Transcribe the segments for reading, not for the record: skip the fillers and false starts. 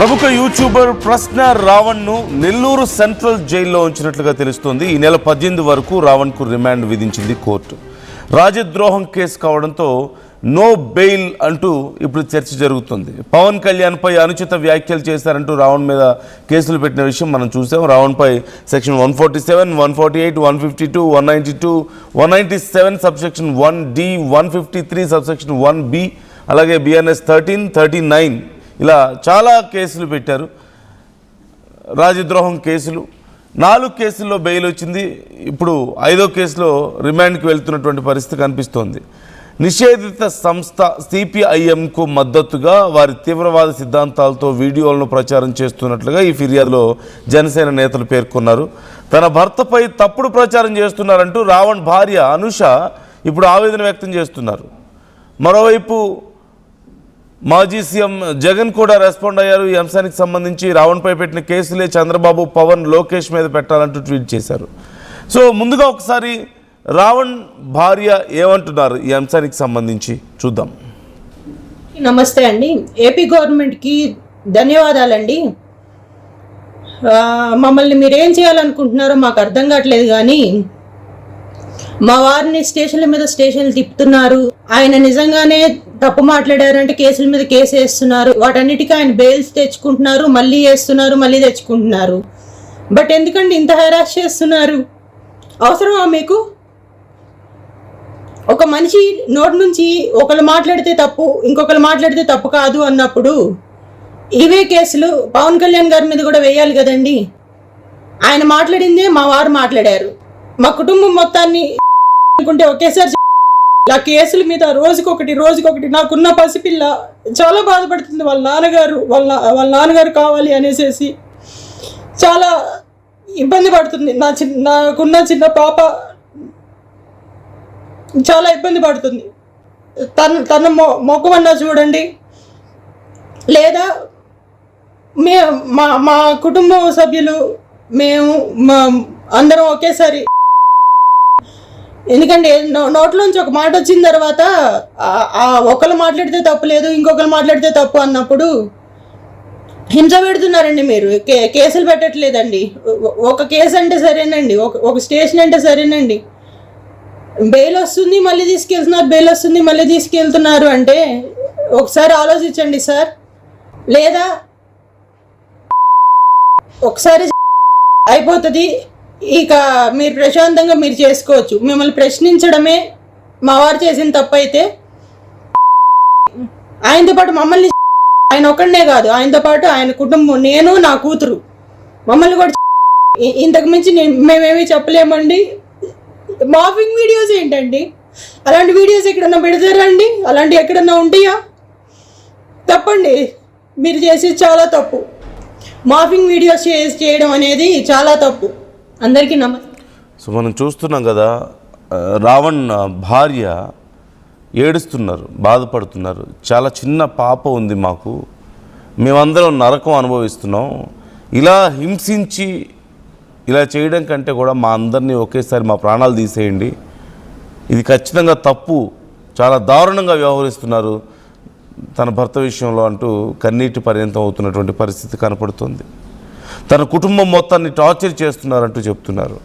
ప్రముఖ యూట్యూబర్ ప్రశ్న రావణ్ను నెల్లూరు సెంట్రల్ జైల్లో ఉంచినట్లుగా తెలుస్తోంది. ఈ నెల 18 వరకు రావణ్కు రిమాండ్ విధించింది కోర్టు. రాజద్రోహం కేసు కావడంతో నో బెయిల్ అంటూ ఇప్పుడు చర్చ జరుగుతుంది. పవన్ కళ్యాణ్పై అనుచిత వ్యాఖ్యలు చేశారంటూ రావణ్ మీద కేసులు పెట్టిన విషయం మనం చూసాం. రావణ్పై section 147, 148, 152, 192, 197 subsection 1D, 153 subsection 1B, అలాగే BNS 13, 39 ఇలా చాలా కేసులు పెట్టారు. రాజద్రోహం కేసులు 4 కేసుల్లో బెయిల్ వచ్చింది. ఇప్పుడు 5వ కేసులో రిమాండ్కి వెళ్తున్నటువంటి పరిస్థితి కనిపిస్తోంది. నిషేధిత సంస్థ CPIMకు మద్దతుగా వారి తీవ్రవాద సిద్ధాంతాలతో వీడియోలను ప్రచారం చేస్తున్నట్లుగా ఈ ఫిర్యాదులో జనసేన నేతలు పేర్కొన్నారు. తన భర్తపై తప్పుడు ప్రచారం చేస్తున్నారంటూ రావణ్ భార్య అనుష ఇప్పుడు ఆవేదన వ్యక్తం చేస్తున్నారు. మరోవైపు మాజీ సీఎం జగన్ కూడా రెస్పాండ్ అయ్యారు. ఈ అంశానికి సంబంధించి రావణ్పై పెట్టిన కేసులే చంద్రబాబు, పవన్, లోకేష్ మీద పెట్టాలంటూ ట్వీట్ చేశారు. సో ముందుగా ఒకసారి రావణ్ భార్య ఏమంటున్నారు ఈ అంశానికి సంబంధించి చూద్దాం. నమస్తే అండి. ఏపీ గవర్నమెంట్కి ధన్యవాదాలండి. మమ్మల్ని మీరేం చేయాలనుకుంటున్నారో మాకు అర్థం కావట్లేదు, కానీ మా వారిని స్టేషన్ల మీద స్టేషన్లు తిప్పుతున్నారు. ఆయన నిజంగానే తప్పు మాట్లాడారంటే కేసుల మీద కేసు వేస్తున్నారు. వాటన్నిటికీ ఆయన బెయిల్స్ తెచ్చుకుంటున్నారు, మళ్ళీ వేస్తున్నారు, మళ్ళీ తెచ్చుకుంటున్నారు. బట్ ఎందుకండి ఇంత హెరాస్ చేస్తున్నారు? అవసరమా మీకు? ఒక మనిషి నోటి నుంచి ఒకరు మాట్లాడితే తప్పు, ఇంకొకరు మాట్లాడితే తప్పు కాదు అన్నప్పుడు ఇవే కేసులు పవన్ కళ్యాణ్ గారి మీద కూడా వేయాలి కదండి. ఆయన మాట్లాడిందే మా వారు మాట్లాడారు. మా కుటుంబం మొత్తాన్ని అనుకుంటే ఒకేసారి ఇలా కేసుల మీద రోజుకొకటి నాకున్న పసిపిల్ల చాలా బాధపడుతుంది. వాళ్ళ నాన్నగారు కావాలి అనేసి చాలా ఇబ్బంది పడుతుంది. నాకున్న చిన్న పాప చాలా ఇబ్బంది పడుతుంది. తన మొక్కమన్నా చూడండి, లేదా మా కుటుంబ సభ్యులు మేము అందరం ఒకేసారి, ఎందుకంటే నోట్లోంచి ఒక మాట వచ్చిన తర్వాత ఒకరు మాట్లాడితే తప్పు లేదు, ఇంకొకరు మాట్లాడితే తప్పు అన్నప్పుడు హింస పెడుతున్నారండి. మీరు కేసులు పెట్టట్లేదండి. ఒక కేసు అంటే సరేనండి, ఒక స్టేషన్ అంటే సరేనండి, బెయిల్ వస్తుంది మళ్ళీ తీసుకెళ్తున్నారు, బెయిల్ వస్తుంది మళ్ళీ తీసుకెళ్తున్నారు అంటే ఒకసారి ఆలోచించండి సార్. లేదా ఒకసారి అయిపోతుంది, ఇక మీరు ప్రశాంతంగా మీరు చేసుకోవచ్చు. మిమ్మల్ని ప్రశ్నించడమే మా వారు చేసిన తప్పు అయితే, ఆయనతో పాటు మమ్మల్ని, ఆయన ఒక్కడనే కాదు, ఆయనతో పాటు ఆయన కుటుంబం, నేను, నా కూతురు, మమ్మల్ని కూడా ఇంతకు మించి మేమేమీ చెప్పలేమండి. మాఫింగ్ వీడియోస్ ఏంటండి? అలాంటి వీడియోస్ ఎక్కడన్నా పెడతారా అండి? అలాంటివి ఎక్కడన్నా ఉంటాయా? తప్పండి, మీరు చేసేది చాలా తప్పు. మాఫింగ్ వీడియోస్ చేయడం అనేది చాలా తప్పు. అందరికీ నమస్తే. సో మనం చూస్తున్నాం కదా, రావణ్ భార్య ఏడుస్తున్నారు, బాధపడుతున్నారు. చాలా చిన్న పాప ఉంది మాకు, మేమందరం నరకం అనుభవిస్తున్నాం. ఇలా హింసించి ఇలా చేయడం కంటే కూడా మా అందరినీ ఒకేసారి మా ప్రాణాలు తీసేయండి, ఇది ఖచ్చితంగా తప్పు, చాలా దారుణంగా వ్యవహరిస్తున్నారు తన భర్త విషయంలో అంటూ కన్నీటి పర్యంతం అవుతున్నటువంటి పరిస్థితి కనపడుతుంది. తన కుటుంబం మొత్తాన్ని టార్చర్ చేస్తున్నారంటూ చెప్తున్నారు.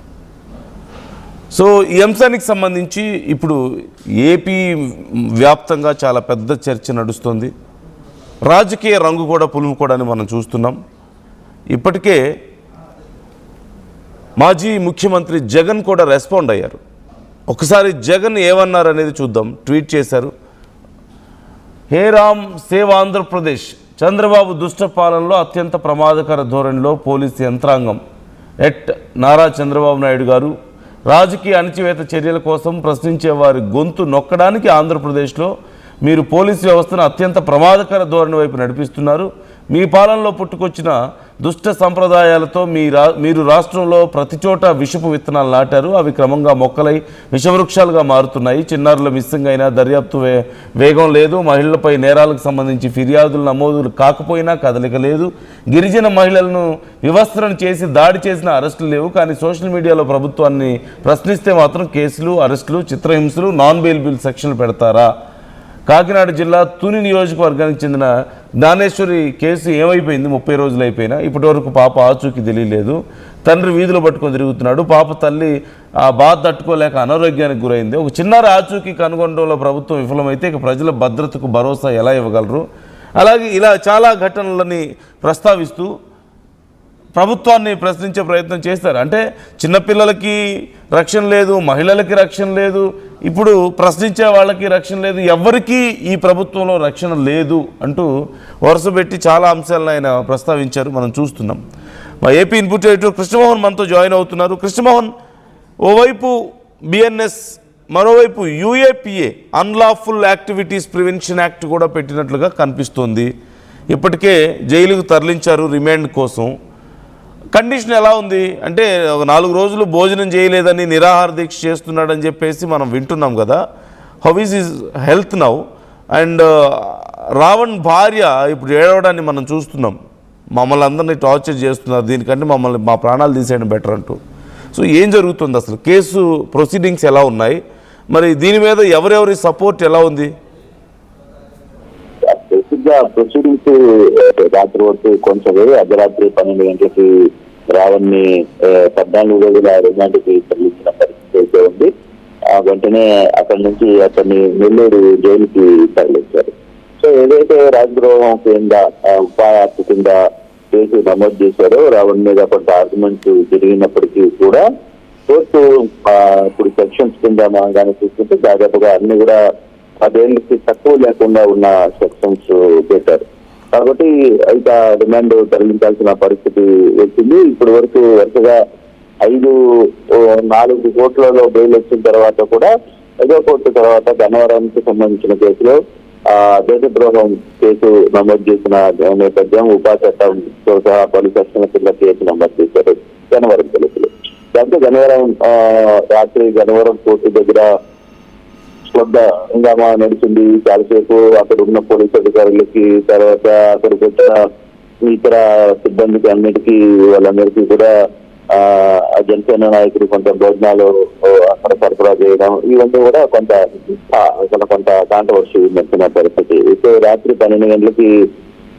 సో ఈ అంశానికి సంబంధించి ఇప్పుడు ఏపీ వ్యాప్తంగా చాలా పెద్ద చర్చ నడుస్తుంది. రాజకీయ రంగు కూడా పులుముకోవడాన్ని మనం చూస్తున్నాం. ఇప్పటికే మాజీ ముఖ్యమంత్రి జగన్ కూడా రెస్పాండ్ అయ్యారు. ఒకసారి జగన్ ఏమన్నారు అనేది చూద్దాం. ట్వీట్ చేశారు. హే రామ్ సేవ్ ఆంధ్రప్రదేశ్, చంద్రబాబు దుష్ట పాలనలో అత్యంత ప్రమాదకర ధోరణిలో పోలీసు యంత్రాంగం నారా చంద్రబాబు నాయుడు గారు రాజకీయ అణచివేత చర్యల కోసం ప్రశ్నించే వారి గొంతు నొక్కడానికి ఆంధ్రప్రదేశ్లో మీరు పోలీసు వ్యవస్థను అత్యంత ప్రమాదకర ధోరణి వైపు నడిపిస్తున్నారు. మీ పాలనలో పుట్టుకొచ్చిన దుష్ట సంప్రదాయాలతో మీరు రాష్ట్రంలో ప్రతి చోట విషపు విత్తనాలు నాటారు. అవి క్రమంగా మొక్కలై విషవృక్షాలుగా మారుతున్నాయి. చిన్నారుల మిస్సింగ్ అయినా దర్యాప్తు వేగం లేదు. మహిళలపై నేరాలకు సంబంధించి ఫిర్యాదులు నమోదులు కాకపోయినా కదలిక లేదు. గిరిజన మహిళలను వివస్త్రణ చేసి దాడి చేసిన అరెస్టులు లేవు. కానీ సోషల్ మీడియాలో ప్రభుత్వాన్ని ప్రశ్నిస్తే మాత్రం కేసులు, అరెస్టులు, చిత్రహింసలు, నాన్ బెయిలబుల్ సెక్షన్లు పెడతారా? కాకినాడ జిల్లా తుని నియోజకవర్గానికి చెందిన జ్ఞానేశ్వరి కేసు ఏమైపోయింది? 30 రోజులు అయిపోయినా ఇప్పటి వరకు పాప ఆచూకీ తెలియలేదు. తండ్రి వీధిలో పట్టుకొని తిరుగుతున్నాడు. పాప తల్లి ఆ బాధ తట్టుకోలేక అనారోగ్యానికి గురైంది. ఒక చిన్నారి ఆచూకీ కనుగొనడంలో ప్రభుత్వం విఫలమైతే ఇక ప్రజల భద్రతకు భరోసా ఎలా ఇవ్వగలరు? అలాగే ఇలా చాలా ఘటనలని ప్రస్తావిస్తూ ప్రభుత్వాన్ని ప్రశ్నించే ప్రయత్నం చేస్తారు. అంటే చిన్నపిల్లలకి రక్షణ లేదు, మహిళలకి రక్షణ లేదు, ఇప్పుడు ప్రశ్నించే వాళ్ళకి రక్షణ లేదు, ఎవరికీ ఈ ప్రభుత్వంలో రక్షణ లేదు అంటూ వరుసపెట్టి చాలా అంశాలను ఆయన ప్రస్తావించారు. మనం చూస్తున్నాం. మా ఏపీ ఇన్పుట్ ఎడిటర్ కృష్ణమోహన్ మనతో జాయిన్ అవుతున్నారు. కృష్ణమోహన్, ఓవైపు బిఎన్ఎస్, మరోవైపు UAPA unlawful activities prevention act కూడా పెట్టినట్లుగా కనిపిస్తోంది. ఇప్పటికే జైలుకు తరలించారు రిమాండ్ కోసం. కండిషన్ ఎలా ఉంది అంటే, ఒక 4 రోజులు భోజనం చేయలేదని నిరాహార దీక్ష చేస్తున్నాడని చెప్పేసి మనం వింటున్నాం కదా. How is his health now? And Ravan భార్య ఇప్పుడు ఏడవడాన్ని మనం చూస్తున్నాం. మమ్మల్ని అందరినీ టార్చర్ చేస్తున్నారు, దీనికంటే మా ప్రాణాలు తీసేయడం బెటర్ అంటూ. సో ఏం జరుగుతుంది అసలు? కేసు ప్రొసీడింగ్స్ ఎలా ఉన్నాయి? మరి దీని మీద ఎవరెవరి సపోర్ట్ ఎలా ఉంది? ప్రొసీడింగ్స్ రాత్రి వరకు కొంచెం అర్ధరాత్రి 12 గంటలకి రావణ్ణి 14 రోజుల రిమాండ్కి తరలించిన పరిస్థితి అయితే ఉంది. వెంటనే అక్కడి నుంచి అతన్ని నెల్లూరు జైలుకి తరలించారు. సో ఏదైతే రాజద్రోహం కింద ఉపాయార్థ కింద కేసు నమోదు చేశారో రావణ్ మీద కొంత ఆర్గ్యుమెంట్స్ జరిగినప్పటికీ కూడా కోర్టు ఇప్పుడు సెక్షన్స్ కింద మనం కానీ చూసుకుంటే దాదాపుగా అన్ని కూడా 10 ఏళ్ళకి తక్కువ లేకుండా ఉన్న సెక్షన్స్ పెట్టారు. కాబట్టి అయితే రిమాండ్ తరలించాల్సిన పరిస్థితి వచ్చింది. ఇప్పటి వరకు వరుసగా 4 కోట్లలో బెయిల్ వచ్చిన తర్వాత కూడా 5వ కోర్టు తర్వాత గన్నవరానికి సంబంధించిన కేసులో దేశద్రోహం కేసు నమోదు చేసిన నేపథ్యం ఉపా చట్టంతో సహా పలు సెక్షన్ల కింద కేసు నమోదు చేశారు గన్నవరం పోలీసులు. దాంతో గన్నవరం కోర్టు దగ్గర వద్ద హంగామా నడిచింది చాలాసేపు. అక్కడ ఉన్న పోలీసు అధికారులకి, తర్వాత అక్కడికి వచ్చిన ఇతర సిబ్బందికి అన్నిటికీ వాళ్ళందరికీ కూడా జనసేన నాయకులు కొంత భోజనాలు అక్కడ సరఫరా చేయడం, ఇవన్నీ కూడా కొంత కాంట్రవర్సీ నచ్చిన పరిస్థితి. అయితే రాత్రి 12 గంటలకి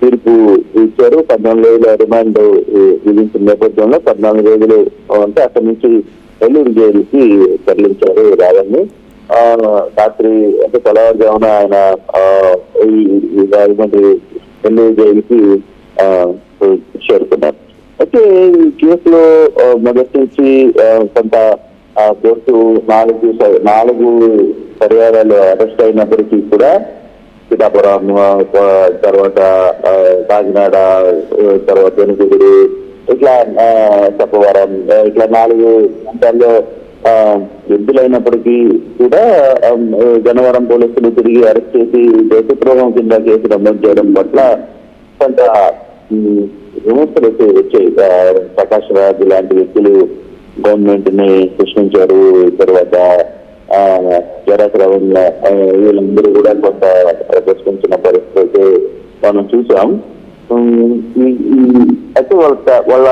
తీర్పు ఇచ్చారు. 14 రోజుల రిమాండ్ విధించిన నేపథ్యంలో 14 రోజులు అంటే అక్కడి నుంచి నెల్లూరు జైలుకి తరలించారు రావణ్ణి. రాత్రి అంటే తెల్లవారుజామున ఆయన రాజమండ్రి నెల్లూరు జైలుకి చేరుకున్నారు. అయితే ఈ కేసులో మొదటి నుంచి కొంత కోర్టు 4 పర్యాయాలు అరెస్ట్ అయినప్పటికీ కూడా సీతాపురం, తర్వాత కాకినాడ, తర్వాత వెనుకూరు, ఇట్లా చెప్పవరం, ఇట్లా 4 ప్రాంతాల్లో ఎద్దులైనప్పటికీ కూడా గన్నవరం పోలీసులు తిరిగి అరెస్ట్ చేసి దేశద్రోహం కింద కేసు నమోదు చేయడం పట్ల కొంత విమర్శలు వచ్చాయి. ప్రకాష్ రాజ్ లాంటి వ్యక్తులు గవర్నమెంట్ ని ప్రశ్నించారు. తర్వాత జరాసరావు వీళ్ళందరూ కూడా కొంత ప్రశ్నించిన పరిస్థితి మనం చూసాం. అయితే వాళ్ళ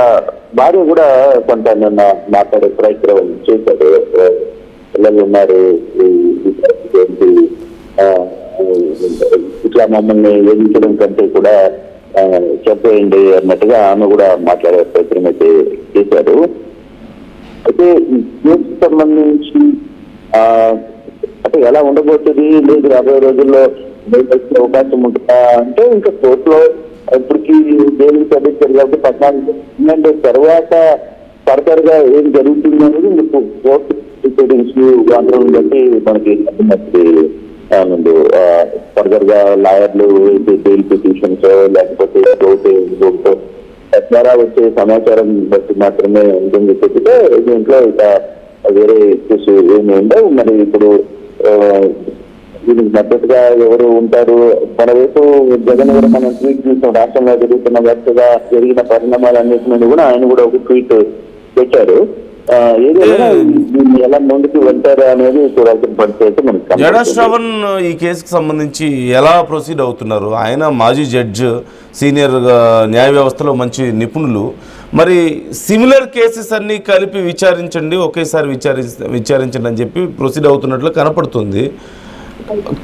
భార్య కూడా కొంత నిన్న మాట్లాడే ప్రయత్నం చేశారు. పిల్లలు ఉన్నారు, ఇట్లా మమ్మల్ని వేధించడం కంటే కూడా చెప్పేయండి అన్నట్టుగా ఆమె కూడా మాట్లాడే ప్రయత్నం అయితే చేశారు. అయితే ఈ కేసుకు సంబంధించి అంటే ఎలా ఉండబోతుంది, లేదు 50 రోజుల్లో అవకాశం ఉంటుందా అంటే, ఇంకా కోర్టులో ఇప్పటికీ జైలు తరలించారు కాబట్టి 14 తర్వాత ఫర్దర్ గా ఏం జరుగుతుంది అనేది మీకు కోర్టు ప్రొసీడింగ్స్ ఆందోళన బట్టి మనకి ముందు ఫర్దర్ గా లాయర్లు బెయిల్ పిటిషన్స్ లేకపోతే ద్వారా వచ్చే సమాచారం బట్టి మాత్రమే ఉంటుంది చెప్తే దీంట్లో ఇక వేరే ఇష్యూస్ ఏమి ఉండవు. మరి ఇప్పుడు దీనికి మద్దతుగా ఎవరు ఉంటారు? మన వైపు జగన్ కూడా మనం ట్వీట్ చూసాం. రాష్ట్రంలో జరుగుతున్న వరుసగా జరిగిన పరిణామాలన్నిటి నుండి కూడా ఆయన కూడా ఒక ట్వీట్ పెట్టారు. ఏదైనా దీన్ని ఎలా ముందుకు వెళ్తారు అనేది చూడాల్సిన పరిస్థితి మనకి. జడా శ్రవణ్ ఈ కేసుకు సంబంధించి ఎలా ప్రొసీడ్ అవుతున్నారు? ఆయన మాజీ జడ్జ్, సీనియర్ న్యాయ వ్యవస్థలో మంచి నిపుణులు. మరి సిమిలర్ కేసెస్ అన్ని కలిపి విచారించండి, ఒకేసారి విచారించండి అని చెప్పి ప్రొసీడ్ అవుతున్నట్లు కనపడుతుంది.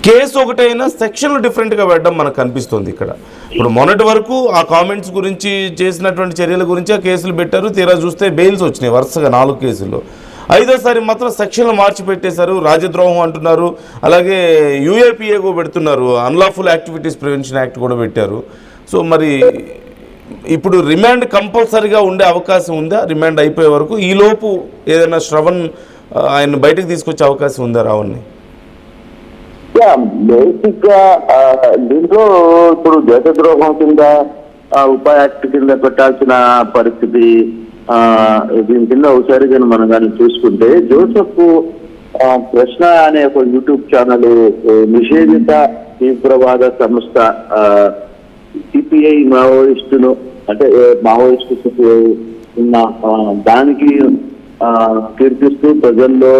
కేసు ఒకటైనా సెక్షన్లు డిఫరెంట్గా పెట్టడం మనకు కనిపిస్తుంది ఇక్కడ. ఇప్పుడు మొన్నటి వరకు ఆ కామెంట్స్ గురించి చేసినటువంటి చర్యల గురించి ఆ కేసులు పెట్టారు, తీరా చూస్తే బెయిల్స్ వచ్చినాయి వరుసగా 4 కేసుల్లో. 5వ మాత్రం సెక్షన్లు మార్చి పెట్టేశారు, రాజద్రోహం అంటున్నారు, అలాగే యూఏపీఏ కూడా పెడుతున్నారు, అన్లాఫుల్ యాక్టివిటీస్ ప్రివెన్షన్ యాక్ట్ కూడా పెట్టారు. సో మరి ఇప్పుడు రిమాండ్ కంపల్సరీగా ఉండే అవకాశం ఉందా? రిమాండ్ అయిపోయే వరకు ఈలోపు ఏదైనా శ్రవణ్ ఆయన బయటకు తీసుకొచ్చే అవకాశం ఉందా రావణ్ని? బేసిక్ గా దీంట్లో ఇప్పుడు దేశద్రోహం కింద ఉప యాక్ట్ కింద పెట్టాల్సిన పరిస్థితి దీని కింద ఒకసారి కానీ మనం కానీ చూసుకుంటే, జోసెఫ్ ప్రశ్న అనే ఒక యూట్యూబ్ ఛానల్ నిషేధిత తీవ్రవాద సంస్థ సిపిఐ మావోయిస్టును అంటే మావోయిస్టు సిపిఐ ఉన్న దానికి కీర్తిస్తూ ప్రజల్లో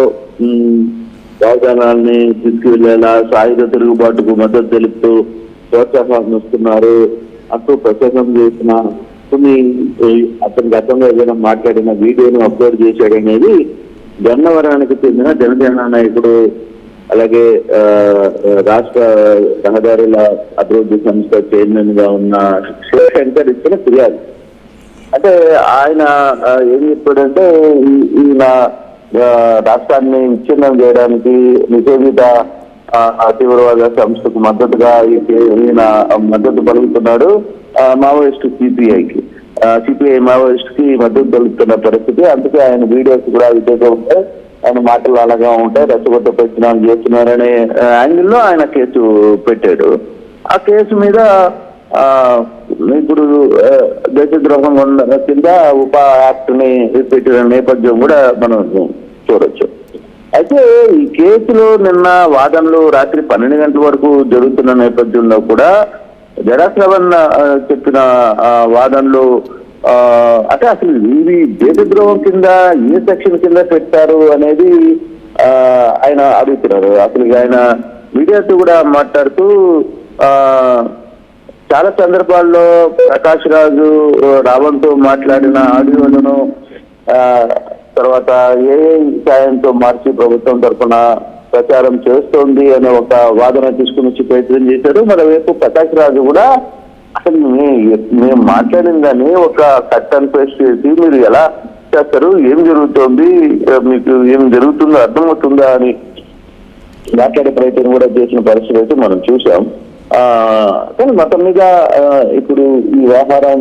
వాగ్దానాల్ని తీసుకువెళ్లేలా సాయుధ తిరుగుబాటుకు మద్దతు తెలుపుతూ ప్రోత్సాహం ఇస్తున్నారు అంటూ ప్రసంగం చేసిన కొన్ని అతని గతంలో ఏదైనా మాట్లాడిన వీడియోను అప్లోడ్ చేశాడనేది గన్నవరానికి చెందిన జనసేన నాయకుడు అలాగే రాష్ట్ర రహదారుల అభివృద్ధి సంస్థ చైర్మన్ గా ఉన్న శివశంకర్ ఇచ్చిన ఫిర్యాదు. అంటే ఆయన ఏం చెప్పాడంటే ఈయన రాష్ట్రాన్ని విచ్ఛిన్నం చేయడానికి నిషేధిత తీవ్రవాద సంస్థకు మద్దతుగా ఈయన మద్దతు పలుకుతున్నాడు. మావోయిస్టు సిపిఐకి మావోయిస్ట్ కి మద్దతు పలుకుతున్న పరిస్థితి. అందుకే ఆయన వీడియోస్ కూడా విధంగా ఉంటాయి, ఆయన మాటలు అలాగా ఉంటాయి, రచ్చగొట్ట ప్రయత్నాలు చేస్తున్నారనే యాంగిల్లో ఆయన కేసు పెట్టాడు. ఆ కేసు మీద ఇప్పుడు దేశద్రోహం కింద ఉప యాక్ట్ ని పెట్టిన నేపథ్యం కూడా మనం చూడొచ్చు. అయితే ఈ కేసులో నిన్న వాదనలు రాత్రి 12 గంటల వరకు జరుగుతున్న నేపథ్యంలో కూడా జడాశ్రవణ్ చెప్పిన వాదనలు అంటే అసలు ఇది దేశద్రోహం కింద ఏ సెక్షన్ కింద పెట్టారు అనేది ఆయన అడుగుతున్నారు. అసలు ఆయన మీడియాతో కూడా మాట్లాడుతూ చాలా సందర్భాల్లో ప్రకాష్ రాజు రావణ్తో మాట్లాడిన ఆడియోలను తర్వాత ఏ సాయంతో మార్చి ప్రభుత్వం తరఫున ప్రచారం చేస్తోంది అనే ఒక వాదన తీసుకుని వచ్చి ప్రయత్నం చేశారు. మరోవైపు ప్రకాష్ రాజు కూడా అసలు మేము మాట్లాడిందని ఒక కట్ అండ్ పేస్ట్ చేసి మీరు ఎలా చేస్తారు, ఏం జరుగుతోంది, మీకు ఏం జరుగుతుందో అర్థమవుతుందా అని మాట్లాడే ప్రయత్నం కూడా చేసిన పరిస్థితి అయితే మనం చూసాం. కానీ మొత్తం మీద ఇప్పుడు ఈ వ్యవహారం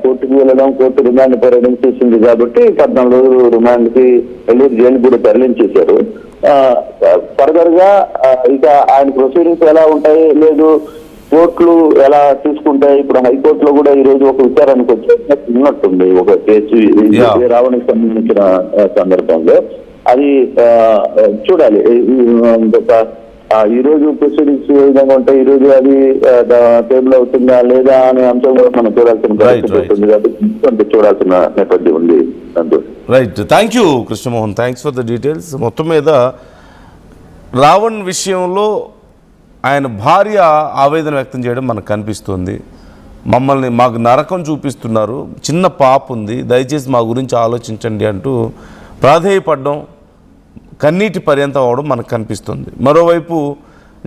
కోర్టుకు వెళ్ళడం, కోర్టు రిమాండ్ పర్యటన చేసింది కాబట్టి 14 రోజులు రిమాండ్ కి నెల్లూరు జైలు కూడా తరలించేశారు. ఫర్దర్ గా ఇక ఆయన ప్రొసీడింగ్స్ ఎలా ఉంటాయి లేదు కోర్టులు ఎలా తీసుకుంటాయి. ఇప్పుడు హైకోర్టులో కూడా ఈ రోజు ఒక విచారానికి ఉన్నట్టుంది ఒక కేసు రావణ్కి సంబంధించిన సందర్భంలో. అది చూడాలి ఈ రోజు ప్రొసీడింగ్స్ ఏ విధంగా ఉంటాయి, ఈ రోజు అది టేబుల్ అవుతుందా లేదా అనే అంశం కూడా మనం చూడాల్సిన పరిస్థితి ఉంది కాబట్టి చూడాల్సిన నేపథ్యం ఉంది. Right, thank you Krishnamohan, thanks for the details. మొత్తం మీద రావణ్ విషయంలో ఆయన భార్య ఆవేదన వ్యక్తం చేయడం మనకు కనిపిస్తుంది. మాకు నరకం చూపిస్తున్నారు, చిన్న పాప ఉంది, దయచేసి మా గురించి ఆలోచించండి అంటూ ప్రాధేయపడడం, కన్నీటి పర్యంతం అవడం మనకు కనిపిస్తుంది. మరోవైపు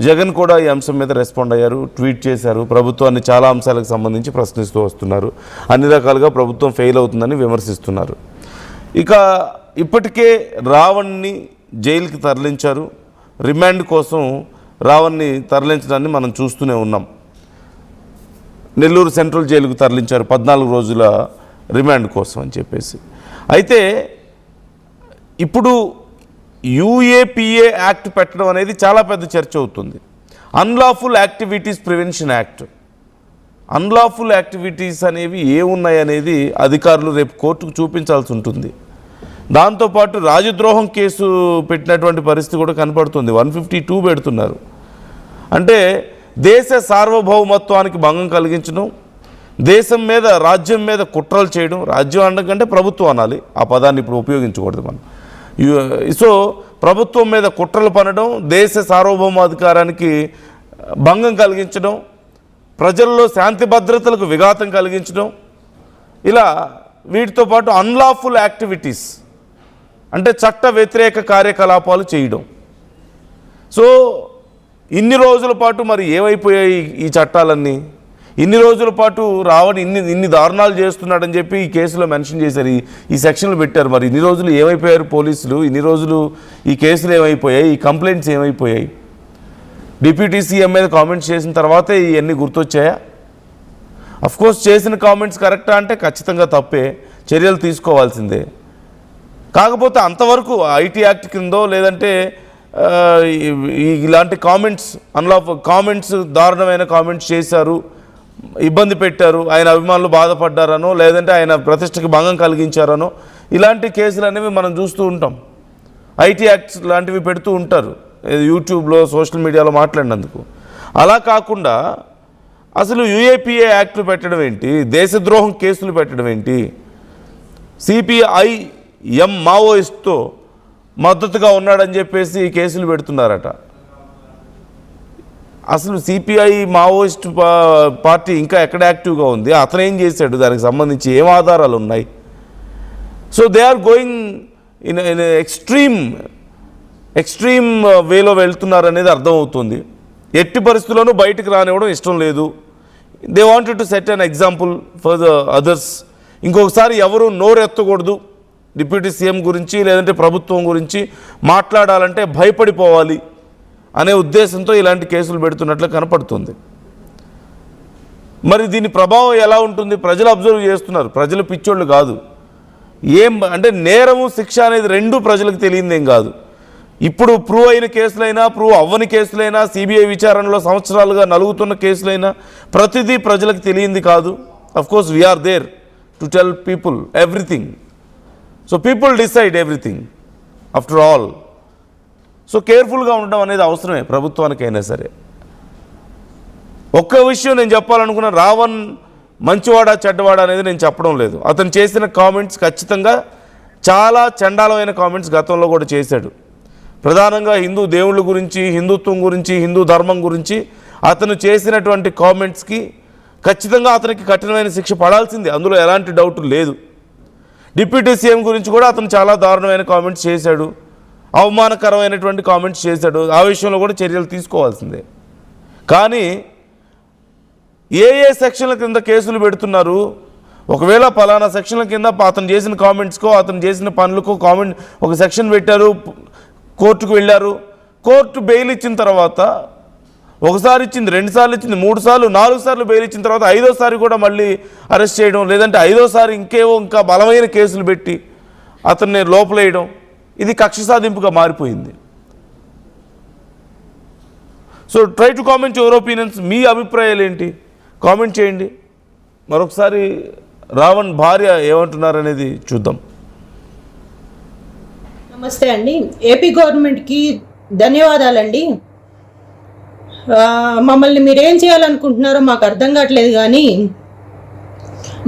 జగన్ కూడా ఈ అంశం మీద రెస్పాండ్ అయ్యారు, ట్వీట్ చేశారు, ప్రభుత్వాన్ని చాలా అంశాలకు సంబంధించి ప్రశ్నిస్తూ వస్తున్నారు, అన్ని రకాలుగా ప్రభుత్వం ఫెయిల్ అవుతుందని విమర్శిస్తున్నారు. ఇక ఇప్పటికే రావణ్ని జైలుకి తరలించారు, రిమాండ్ కోసం రావణ్ని తరలించడాన్ని మనం చూస్తూనే ఉన్నాం. నెల్లూరు సెంట్రల్ జైలుకు తరలించారు 14 రోజుల రిమాండ్ కోసం అని చెప్పేసి. అయితే ఇప్పుడు యూఏపీఏ యాక్ట్ పెట్టడం అనేది చాలా పెద్ద చర్చ అవుతుంది. Unlawful activities prevention act. Unlawful activities అనేవి ఏమున్నాయి అనేది అధికారులు రేపు కోర్టుకు చూపించాల్సి ఉంటుంది. దాంతోపాటు రాజద్రోహం కేసు పెట్టినటువంటి పరిస్థితి కూడా కనపడుతుంది. 152 పెడుతున్నారు. అంటే దేశ సార్వభౌమత్వానికి భంగం కలిగించడం, దేశం మీద రాజ్యం మీద కుట్రలు చేయడం, రాజ్యం అనడం కంటే ప్రభుత్వం అనాలి, ఆ పదాన్ని ఇప్పుడు ఉపయోగించకూడదు మనం. సో ప్రభుత్వం మీద కుట్రలు పనడం, దేశ సార్వభౌమాధికారానికి భంగం కలిగించడం, ప్రజల్లో శాంతి భద్రతలకు విఘాతం కలిగించడం, ఇలా వీటితో పాటు అన్లాఫుల్ యాక్టివిటీస్ అంటే చట్ట వ్యతిరేక కార్యకలాపాలు చేయడం. సో ఇన్ని రోజుల పాటు మరి ఏమైపోయాయి ఈ చట్టాలన్నీ? ఇన్ని రోజుల పాటు ఇన్ని దారుణాలు చేస్తున్నాడని చెప్పి ఈ కేసులో మెన్షన్ చేశారు, ఈ సెక్షన్లు పెట్టారు. మరి ఇన్ని రోజులు ఏమైపోయారు పోలీసులు? ఇన్ని రోజులు ఈ కేసులు ఏమైపోయాయి? ఈ కంప్లైంట్స్ ఏమైపోయాయి? డిప్యూటీ సీఎం మీద కామెంట్స్ చేసిన తర్వాతే ఇవన్నీ గుర్తొచ్చాయా? అఫ్కోర్స్ చేసిన కామెంట్స్ కరెక్టా అంటే ఖచ్చితంగా తప్పే, చర్యలు తీసుకోవాల్సిందే. కాకపోతే అంతవరకు ఐటీ యాక్ట్ కిందో లేదంటే ఇలాంటి కామెంట్స్ దారుణమైన కామెంట్స్ చేశారు, ఇబ్బంది పెట్టారు, ఆయన అభిమానులు బాధపడ్డారనో లేదంటే ఆయన ప్రతిష్టకి భంగం కలిగించారనో ఇలాంటి కేసులు అనేవి మనం చూస్తూ ఉంటాం. ఐటీ యాక్ట్స్ లాంటివి పెడుతూ ఉంటారు యూట్యూబ్లో, సోషల్ మీడియాలో మాట్లాడినందుకు. అలా కాకుండా అసలు యూఏపీఏ యాక్ట్లు పెట్టడం ఏంటి? దేశద్రోహం కేసులు పెట్టడం ఏంటి? సిపిఐఎం మావోయిస్ట్తో మద్దతుగా ఉన్నాడని చెప్పేసి ఈ కేసులు పెడుతున్నారట. అసలు సిపిఐ మావోయిస్ట్ పార్టీ ఇంకా ఎక్కడ యాక్టివ్గా ఉంది? అతను ఏం చేశాడు? దానికి సంబంధించి ఏం ఆధారాలు ఉన్నాయి? So they are going in extreme వేలో వెళ్తున్నారు అనేది అర్థమవుతుంది. ఎట్టి పరిస్థితుల్లోనూ బయటకు రానివ్వడం ఇష్టం లేదు. They wanted to set an example for the others. ఇంకొకసారి ఎవరు నోరెత్తకూడదు డిప్యూటీ సీఎం గురించి లేదంటే ప్రభుత్వం గురించి మాట్లాడాలంటే భయపడిపోవాలి అనే ఉద్దేశంతో ఇలాంటి కేసులు పెడుతున్నట్లు కనపడుతుంది. మరి దీని ప్రభావం ఎలా ఉంటుంది? ప్రజలు అబ్జర్వ్ చేస్తున్నారు, ప్రజలు పిచ్చోళ్ళు కాదు. అంటే నేరము శిక్ష అనేది రెండూ ప్రజలకు తెలియదేం కాదు. ఇప్పుడు ప్రూవ్ అయిన కేసులైనా ప్రూవ్ అవ్వని కేసులైనా సిబిఐ విచారణలో సంవత్సరాలుగా నలుగుతున్న కేసులైనా ప్రతిదీ ప్రజలకు తెలియంది కాదు. Of course we are there to tell people everything. So people decide everything after all. So కేర్ఫుల్గా ఉండడం అనేది అవసరమే ప్రభుత్వానికైనా సరే. ఒక్క విషయం నేను చెప్పాలనుకున్న, రావణ్ మంచివాడా చెడ్డవాడా అనేది నేను చెప్పడం లేదు. అతను చేసిన కామెంట్స్ ఖచ్చితంగా చాలా చండాలమైన కామెంట్స్ గతంలో కూడా చేశాడు. ప్రధానంగా హిందూ దేవుళ్ళ గురించి, హిందుత్వం గురించి, హిందూ ధర్మం గురించి అతను చేసినటువంటి కామెంట్స్కి ఖచ్చితంగా అతనికి కఠినమైన శిక్ష పడాల్సిందే, అందులో ఎలాంటి డౌట్ లేదు. డిప్యూటీ సీఎం గురించి కూడా అతను చాలా దారుణమైన కామెంట్స్ చేశాడు, అవమానకరమైనటువంటి కామెంట్స్ చేశాడు. ఆ విషయంలో కూడా చర్యలు తీసుకోవాల్సిందే. కానీ ఏ సెక్షన్ల కింద కేసులు పెడుతున్నారు? ఒకవేళ పలానా సెక్షన్ల కింద అతను చేసిన కామెంట్స్కో అతను చేసిన పనులకో ఒక సెక్షన్ పెట్టారు, కోర్టుకు వెళ్ళారు, కోర్టు బెయిల్ ఇచ్చిన తర్వాత ఒకసారి ఇచ్చింది, 2 సార్లు ఇచ్చింది, 3 సార్లు, 4 సార్లు బెయిల్ ఇచ్చిన తర్వాత 5వ సారి కూడా మళ్ళీ అరెస్ట్ చేయడం, లేదంటే 5వ సారి ఇంకా బలమైన కేసులు పెట్టి అతన్ని లోపలేయడం, ఇది కక్ష సాధింపుగా మారిపోయింది. So try to comment your opinions. మీ అభిప్రాయాలు ఏంటి? కామెంట్ చేయండి. మరొకసారి రావణ్ భార్య ఏమంటున్నారనేది చూద్దాం. నమస్తే అండి. ఏపీ గవర్నమెంట్కి ధన్యవాదాలండి. మమ్మల్ని మీరేం చేయాలనుకుంటున్నారో మాకు అర్థం కావట్లేదు, కానీ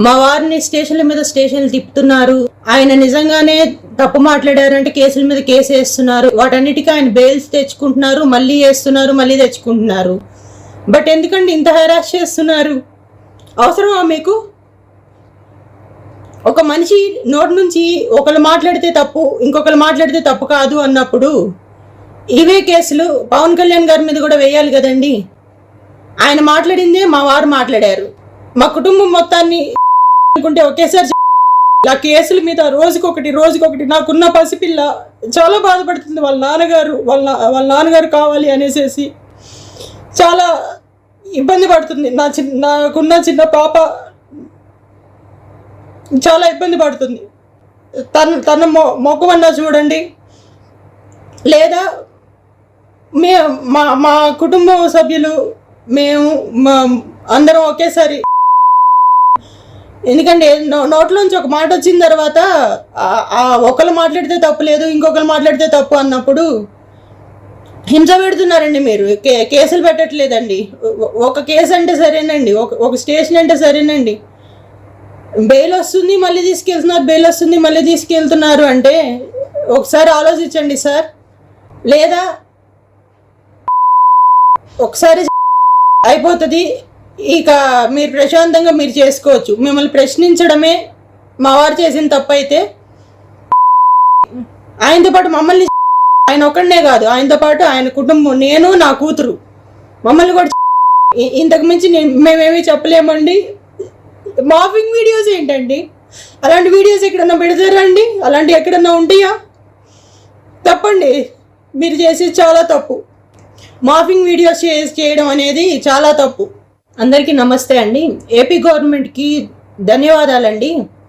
మా వారిని స్టేషన్ల మీద స్టేషన్లు తిప్పుతున్నారు. ఆయన నిజంగానే తప్పు మాట్లాడారంటే కేసుల మీద కేసు వేస్తున్నారు. వాటన్నిటికీ ఆయన బెయిల్స్ తెచ్చుకుంటున్నారు, మళ్ళీ వేస్తున్నారు, మళ్ళీ తెచ్చుకుంటున్నారు. బట్ ఎందుకండి ఇంత హెరాస్ చేస్తున్నారు? అవసరమా మీకు? ఒక మనిషి నోటి నుంచి ఒకరు మాట్లాడితే తప్పు, ఇంకొకరు మాట్లాడితే తప్పు కాదు అన్నప్పుడు ఇవే కేసులు పవన్ కళ్యాణ్ గారి మీద కూడా వేయాలి కదండి. ఆయన మాట్లాడిందే మా వారు మాట్లాడారు. మా కుటుంబం మొత్తాన్ని అనుకుంటే ఒకేసారి ఆ కేసుల మీద రోజుకొకటి నాకున్న పసిపిల్ల చాలా బాధపడుతుంది. వాళ్ళ నాన్నగారు కావాలి అనేసి చాలా ఇబ్బంది పడుతుంది. నాకున్న చిన్న పాప చాలా ఇబ్బంది పడుతుంది. తన మొక్కమన్నా చూడండి, లేదా మా కుటుంబ సభ్యులు మేము అందరం ఒకేసారి, ఎందుకంటే నోట్లోంచి ఒక మాట వచ్చిన తర్వాత ఒకరు మాట్లాడితే తప్పు లేదు, ఇంకొకరు మాట్లాడితే తప్పు అన్నప్పుడు హింస పెడుతున్నారండి. మీరు కేసులు పెట్టట్లేదండి. ఒక కేసు అంటే సరేనండి, ఒక స్టేషన్ అంటే సరేనండి, బెయిల్ వస్తుంది మళ్ళీ తీసుకెళ్తున్నారు, బెయిల్ వస్తుంది మళ్ళీ తీసుకెళ్తున్నారు అంటే ఒకసారి ఆలోచించండి సార్. లేదా ఒకసారి అయిపోతుంది, ఇక మీరు ప్రశాంతంగా మీరు చేసుకోవచ్చు. మిమ్మల్ని ప్రశ్నించడమే మా వారు చేసిన తప్పు అయితే, ఆయనతో పాటు మమ్మల్ని, ఆయన ఒక్కడనే కాదు, ఆయనతో పాటు ఆయన కుటుంబం, నేను నా కూతురు మమ్మల్ని కూడా ఇంతకు మించి మేమేమీ చెప్పలేమండి. మాఫింగ్ వీడియోస్ ఏంటండి? అలాంటి వీడియోస్ ఎక్కడన్నా పెడతారా అండి? అలాంటివి ఎక్కడన్నా ఉంటాయా? తప్పండి, మీరు చేసేది చాలా తప్పు. మాఫింగ్ వీడియోస్ చేయడం అనేది చాలా తప్పు. అందరికీ నమస్తే అండి. ఏపీ గవర్నమెంట్కి ధన్యవాదాలండి.